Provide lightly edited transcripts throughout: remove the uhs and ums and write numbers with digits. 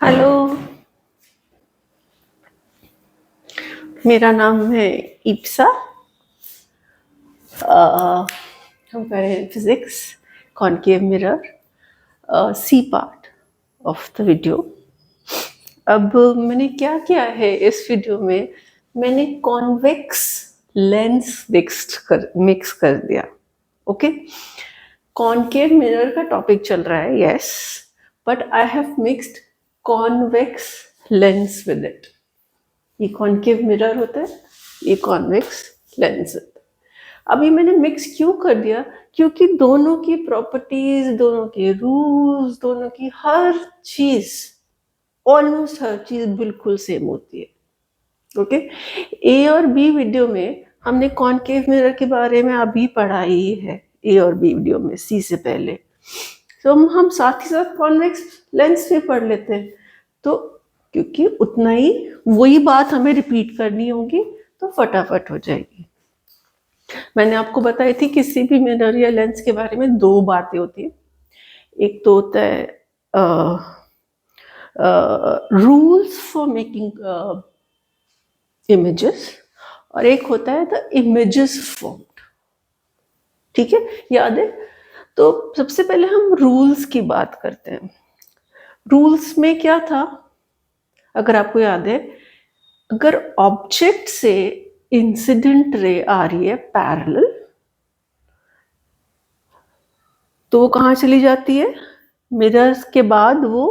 Hello. मेरा नाम है इप्सा। हम कर रहे हैं physics concave mirror C part of the video. अब मैंने क्या किया है इस वीडियो में, मैंने कॉन्वेक्स लेंस मिक्स कर दिया। ओके, कॉनकेव मिरर का टॉपिक चल रहा है, yes, but I have mixed convex lens with it. ये कॉनकेव मिरर होता है, ये कॉन्वेक्स लेंस होता है। अभी मैंने मिक्स क्यों कर दिया? क्योंकि दोनों की प्रॉपर्टीज, दोनों के रूल्स, दोनों की हर चीज, ऑलमोस्ट हर चीज बिल्कुल सेम होती है। ओके, ए और बी वीडियो में हमने कॉनकेव मिरर के बारे में अभी पढ़ा ही है, ए और बी वीडियो में, सी से पहले। तो हम साथ ही साथ कॉन्वेक्स लेंस भी पढ़ लेते हैं, तो क्योंकि उतना ही वही बात हमें रिपीट करनी होगी तो फटाफट हो जाएगी। मैंने आपको बताई थी किसी भी मिरर या लेंस के बारे में दो बातें होती है। एक तो होता है रूल्स फॉर मेकिंग इमेजेस, और एक होता है द इमेजेस फॉर्म्ड। ठीक है, याद है? तो सबसे पहले हम रूल्स की बात करते हैं। रूल्स में क्या था, अगर आपको याद है, अगर ऑब्जेक्ट से इंसिडेंट रे आ रही है पैरेलल, तो वो कहाँ चली जाती है? मिरर्स के बाद वो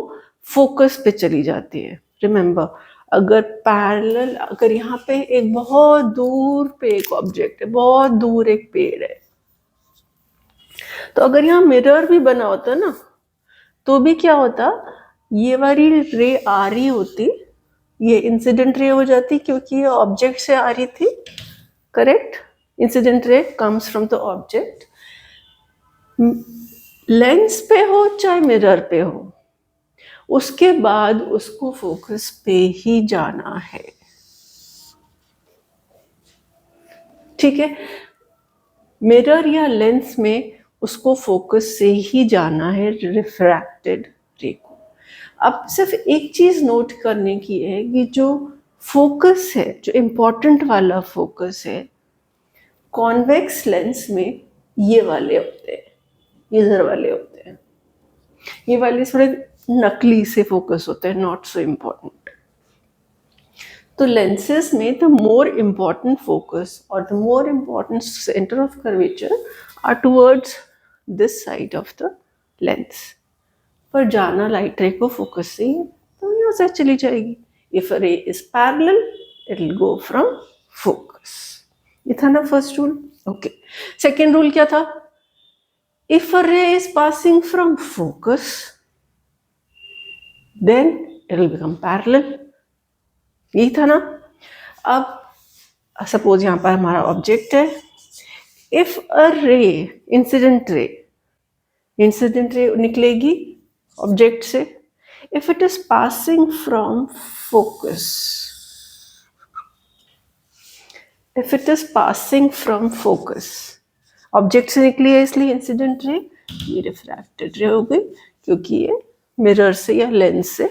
फोकस पे चली जाती है। रिमेंबर, अगर पैरेलल, अगर यहाँ पे एक बहुत दूर पे एक ऑब्जेक्ट है, बहुत दूर एक पेड़ है, तो अगर यहाँ मिरर भी बना होता ना, तो भी क्या होता, ये वाली रे आ रही होती, ये इंसिडेंट रे हो जाती, क्योंकि ये ऑब्जेक्ट से आ रही थी। Correct, incident ray comes from the object. Lens पे हो चाहे मिरर पे हो, उसके बाद उसको फोकस पे ही जाना है। ठीक है, मिरर या लेंस में उसको फोकस से ही जाना है, रिफ्रैक्टेड रे को। अब सिर्फ एक चीज नोट करने की है कि जो फोकस है, जो इंपॉर्टेंट वाला फोकस है, कॉन्वेक्स लेंस में ये वाले होते हैं, इधर वाले होते हैं। ये वाले थोड़े नकली से फोकस होते हैं, नॉट सो इम्पोर्टेंट। तो लेंसेज में द मोर इम्पॉर्टेंट फोकस और the more important centre of curvature R towards this side of the lens. पर जाना लाइट रे को फोकस से ही, तो यहाँ से चली जाएगी। इफ अ रे is parallel, it will go from focus. ये था ना first rule. Okay, second rule क्या था? इफ अ रे is passing from focus, then it will become parallel। यही था ना। अब सपोज यहाँ पर हमारा ऑब्जेक्ट है, इफ अ रे, इंसिडेंट रे निकलेगी ऑब्जेक्ट से, if it is passing from focus, if it is passing from focus, object से निकली है इसलिए इंसिडेंट रे, ये रिफ्रैक्टेड रे हो गई, क्योंकि ये मिरर से या लेंस से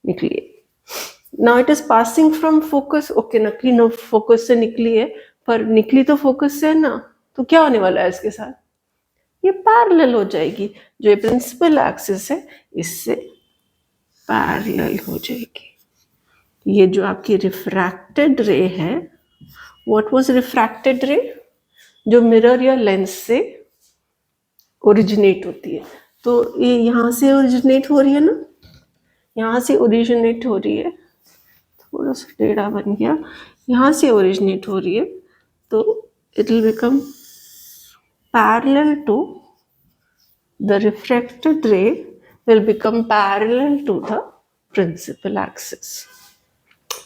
निकली है। Now it is passing from focus. Okay, नकली नो फोकस से निकली है, पर निकली तो फोकस से है ना, तो क्या होने वाला है इसके साथ? ये पैरेलल हो जाएगी। जो ये प्रिंसिपल एक्सिस है, इससे पैरेलल हो जाएगी। ये जो आपकी रिफ्रैक्टेड रे है, व्हाट वाज रिफ्रैक्टेड रे? जो मिरर या लेंस से ओरिजिनेट होती है। तो ये यहाँ से ओरिजिनेट हो रही है ना, यहाँ से ओरिजिनेट हो रही है, थोड़ा सा टेढ़ा बन गया, यहाँ से ओरिजिनेट हो रही है, तो it will become parallel to the refracted ray, will become parallel to the principal axis.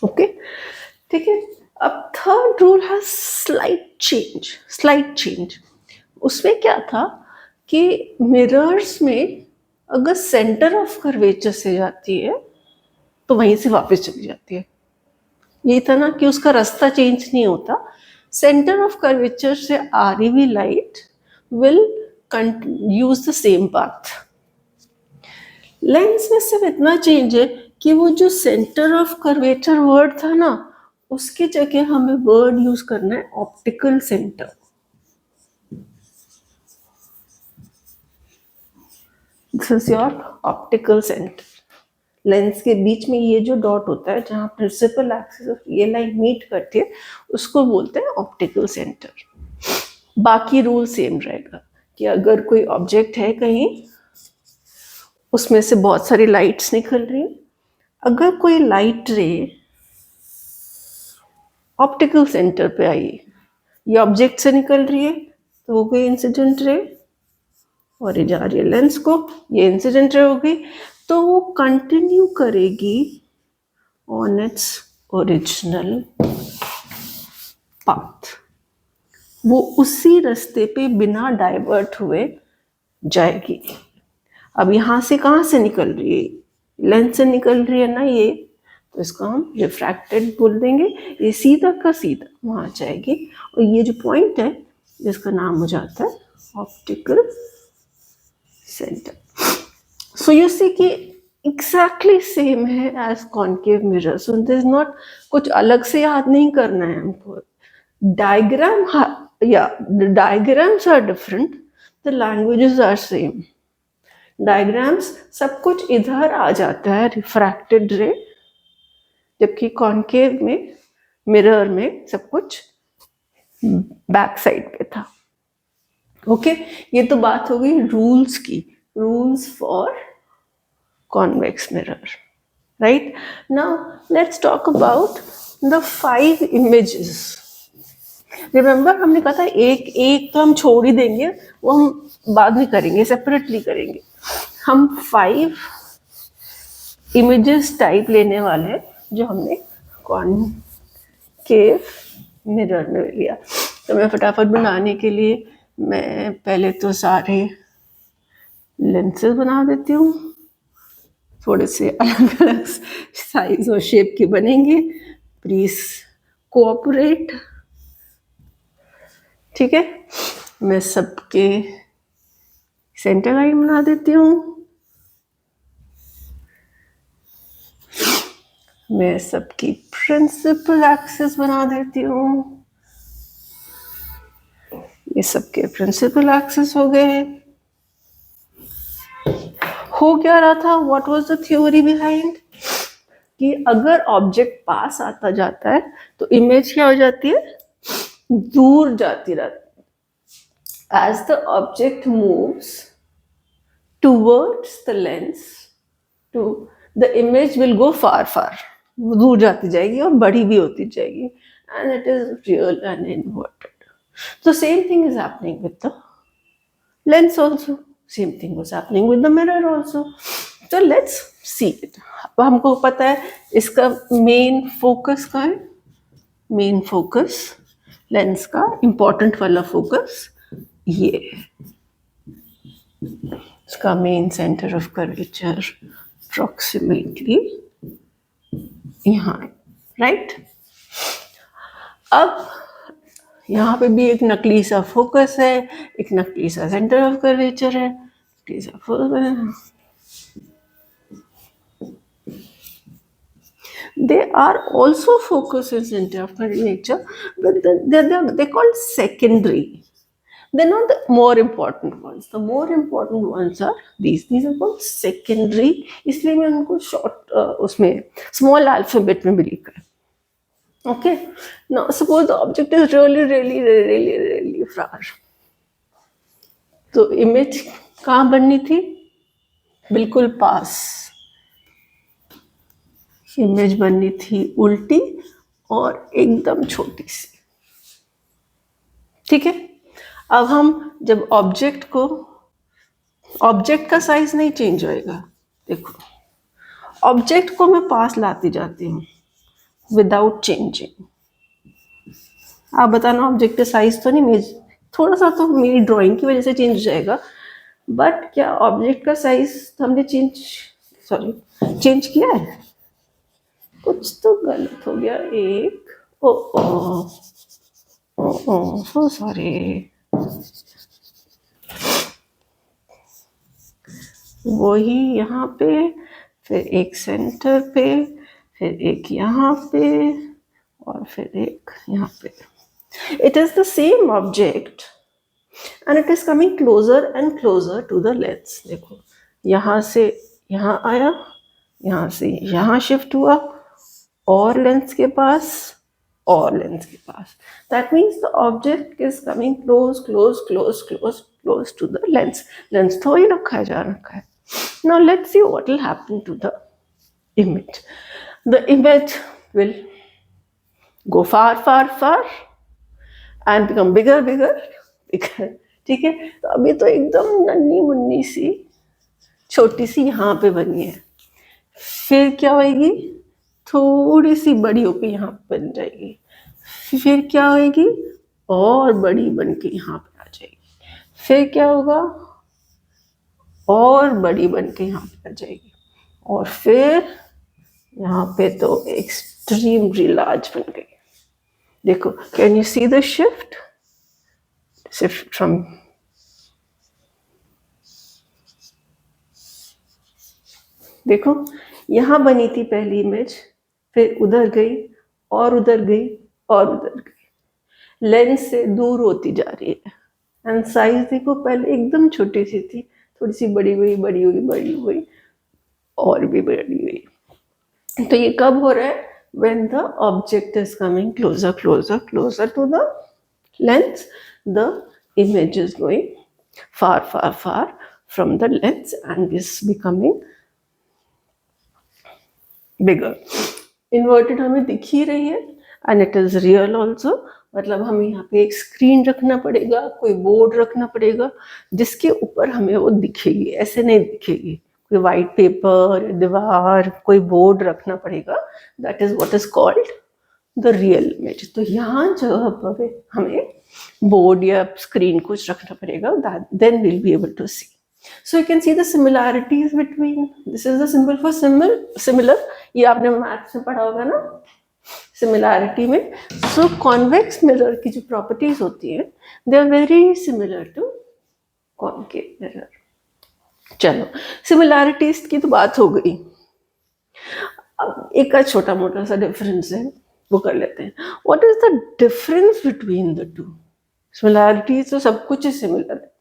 Okay, ठीक है। अब थर्ड रूल है स्लाइट चेंज। उसमें क्या था कि मिरर्स में अगर सेंटर ऑफ कर्वेचर से जाती है तो वहीं से वापस चली जाती है। यही था ना कि उसका रास्ता चेंज नहीं होता। सेंटर ऑफ कर्वेचर से आ रही हुई light will use the same path. Lens में सिर्फ इतना चेंज है कि वो जो सेंटर ऑफ कर्वेचर वर्ड था ना, उसकी जगह हमें वर्ड यूज करना है optical centre. This is your optical centre. Lens के बीच में ये जो डॉट होता है जहाँ प्रिंसिपल एक्सिस ऑफ ये लाइन मीट करती है, उसको बोलते हैं ऑप्टिकल सेंटर. बाकी रूल सेम रहेगा कि अगर कोई ऑब्जेक्ट है कहीं, उसमें से बहुत सारी लाइट्स निकल रही हैं, अगर कोई लाइट रे ऑप्टिकल सेंटर पे आई, ये ऑब्जेक्ट से निकल रही है तो वो गई इंसिडेंट रे, और ये जा रही है लेंस को, ये इंसिडेंट रे हो गई. तो वो कंटिन्यू करेगी ऑन इट्स ओरिजिनल पाथ. वो उसी रास्ते पे बिना डाइवर्ट हुए जाएगी. अब यहाँ से कहाँ से निकल रही है? लेंस से निकल रही है ना ये, तो इसको हम रिफ्रैक्टेड बोल देंगे. ये सीधा का सीधा वहाँ जाएगी, और ये जो पॉइंट है जिसका नाम हो जाता है optical centre. So you see कि एग्जैक्टली सेम है as concave mirror. So this not कुछ अलग से याद नहीं करना है हमको. डायग्राम या diagrams are different, the languages are same. Diagrams सब कुछ इधर आ जाता है रिफ्रैक्टेड रे, जबकि कॉन्केव में मिरर में सब कुछ बैक साइड पे था. ओके, ये तो बात हो गई रूल्स की. Rules for convex mirror. Right now let's talk about the 5 images. Remember हमने कहा था एक एक तो हम छोड़ ही देंगे, वो हम बाद में करेंगे, सेपरेटली करेंगे. हम 5 इमेजेस टाइप लेने वाले हैं जो हमने कॉन्केव मिरर में लिया. तो मैं फटाफट बनाने के लिए मैं पहले तो सारे लेंसेज बना देती हूँ. थोड़े से अलग अलग साइज और शेप के बनेंगे. Please cooperate. ठीक है, मैं सबके सेंटर लाइन बना देती हूँ. मैं सबकी प्रिंसिपल एक्सिस बना देती हूँ. ये सबके प्रिंसिपल एक्सिस हो गए. हो क्या रहा था? What was the theory behind? कि अगर ऑब्जेक्ट पास आता जाता है तो इमेज क्या हो जाती है? दूर जाती रहती. As the object moves towards the lens, to the image will go far far. दूर जाती जाएगी और बड़ी भी होती जाएगी. And it is real and inverted. So same thing is happening with the lens also. Same thing was happening with the mirror also. So let's see it. अब हमको पता है इसका मेन फोकस का है. मेन फोकस लेंस का important वाला focus ये है. इसका main centre of curvature approximately यहाँ, राइट. अब यहाँ पे भी एक नकली सा फोकस है, एक नकली सा सेंटर ऑफ कर्वेचर है. They are also focus and center of curvature, but they're called secondary. They're not the more important ones. The more important ones are these. These are called secondary. इसलिए मैं उनको short उसमें small alphabet में भी लिखा है. Okay, now suppose the object is really far. तो image कहाँ बननी थी? बिल्कुल पास. इमेज बननी थी उल्टी और एकदम छोटी सी. ठीक है. अब हम जब ऑब्जेक्ट का साइज नहीं चेंज होएगा. देखो, ऑब्जेक्ट को मैं पास लाती जाती हूँ विदाउट चेंजिंग. आप बताना ऑब्जेक्ट का साइज तो नहीं, थोड़ा सा तो मेरी ड्राइंग की वजह से चेंज हो जाएगा, बट क्या ऑब्जेक्ट का साइज हमने चेंज किया है? कुछ तो गलत हो गया. एक सो सॉरी. वही यहाँ पे फिर एक सेंटर पे, फिर एक यहाँ पे, और फिर एक यहाँ पे. It is the same object and it is coming closer and closer to the lens. देखो यहाँ से यहाँ आया, यहाँ से यहाँ शिफ्ट हुआ, और लेंस के पास, और लेंस के पास. That means the object is coming close, close, close, close, close to the lens. Lens तो वही रखा है, जा रखा है. Now let's see what will happen to the image. The image will go far, far, far and become bigger, bigger, bigger. ठीक है. तो अभी तो एकदम नन्ही मुन्नी सी छोटी सी यहाँ पे बनी है. फिर क्या होगी, थोड़ी सी बड़ी होकर यहाँ पे बन जाएगी. फिर क्या होगी, और बड़ी बन के यहाँ पे आ जाएगी. फिर क्या होगा, और बड़ी बन के यहाँ पे आ जाएगी. और फिर यहाँ पे तो एक्सट्रीमली लार्ज बन गई. देखो, can you see the shift from, देखो यहाँ बनी थी पहली इमेज, फिर उधर गई, और उधर गई, और उधर गई. लेंस से दूर होती जा रही है. एंड साइज देखो, पहले एकदम छोटी सी थी, थोड़ी सी बड़ी हुई, बड़ी हुई, बड़ी हुई, और भी बड़ी हुई. तो ये कब हो रहा है, when the object is coming closer, closer, closer to the lens, the image is going far, far, far from the lens and is becoming bigger. Inverted हमें दिख ही रही है and it is real also. मतलब हमें यहाँ पे एक screen रखना पड़ेगा, कोई बोर्ड रखना पड़ेगा जिसके ऊपर हमें वो दिखेगी. ऐसे नहीं दिखेगी. कोई वाइट पेपर, दीवार, कोई बोर्ड रखना पड़ेगा. That is what is called the real image. तो यहाँ जगह पर हमें बोर्ड या स्क्रीन कुछ रखना पड़ेगा. Then will be able to see. So you can see the similarities between. This is the symbol for similar. ये आपने मैथ्स में पढ़ा होगा ना, सिमिलैरिटी में. सो कॉन्वेक्स मिरर की जो प्रॉपर्टीज होती हैं, they are very similar to concave mirror. चलो, सिमिलैरिटीज की तो बात हो गई. अब एक का छोटा मोटा सा डिफरेंस है, वो कर लेते हैं. What is the difference between the two? Similarities तो सब कुछ ही सिमिलर है,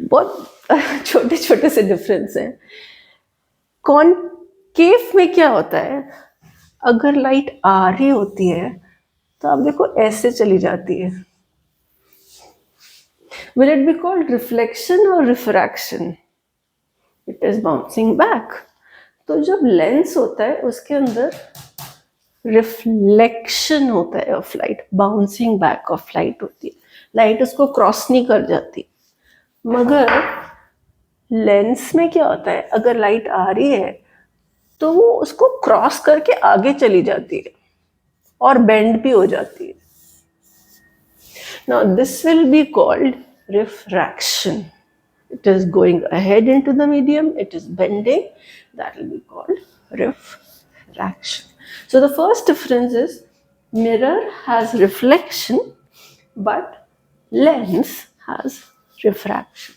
बहुत छोटे छोटे से डिफरेंस हैं. कॉनकेव में क्या होता है, अगर लाइट आ रही होती है तो आप देखो ऐसे चली जाती है. Will it be called reflection और refraction? It is bouncing back. तो जब लेंस होता है उसके अंदर रिफ्लेक्शन होता है of light, bouncing back of light होती है. लाइट उसको क्रॉस नहीं कर जाती. मगर लेंस में क्या होता है, अगर लाइट आ रही है तो वो उसको क्रॉस करके आगे चली जाती है और बेंड भी हो जाती है. Now this will be called refraction. It is going ahead into the medium, it is bending, that will be called refraction. So the first difference is mirror has reflection but lens has refraction.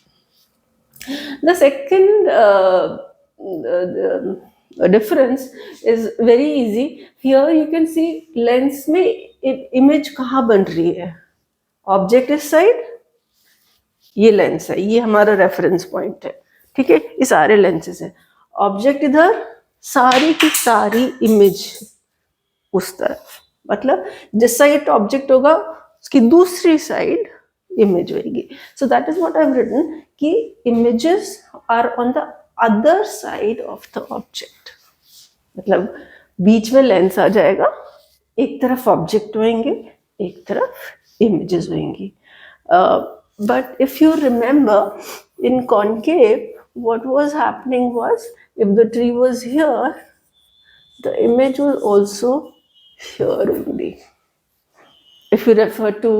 The second difference is very easy. Here you can see lens में image कहाँ बन रही है, object इस side, ये lens है, ये हमारा रेफरेंस पॉइंट है. ठीक है, ये सारे लेंसेज हैं. ऑब्जेक्ट इधर, सारी की सारी इमेज उस तरफ. मतलब जिस साइड ऑब्जेक्ट होगा उसकी दूसरी साइड इमेज होगी. So that is what I have written कि images are on the other side of the object. मतलब बीच में लेंस आ जाएगा, एक तरफ ऑब्जेक्ट होंगे, एक तरफ इमेजेस होंगी. But if you remember, in concave, what was happening was, if the tree was here, the image was also here only. If you refer to,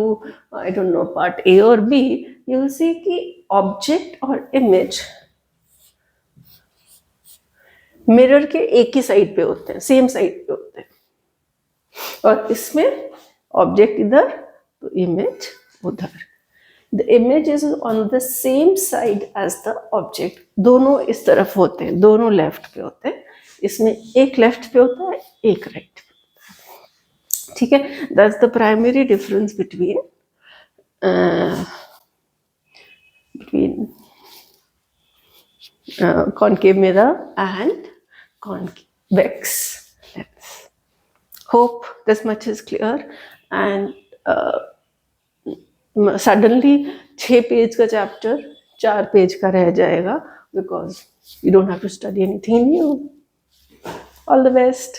I don't know, part A or B, you will see कि object और image mirror के एक ही side पे होते हैं, same side पे होते हैं. और इसमें object इधर तो image उधर. The image is on the same side as the object, दोनों इस तरफ होते हैं, दोनों लेफ्ट पे होते हैं, इसमें एक लेफ्ट पे होता है एक राइट पे होता है, ठीक है। That's the primary difference between concave mirror and convex lens. Hope this much is clear. And suddenly 6 page का चैप्टर 4 पेज का रह जाएगा, because you don't have to study anything new. All the best.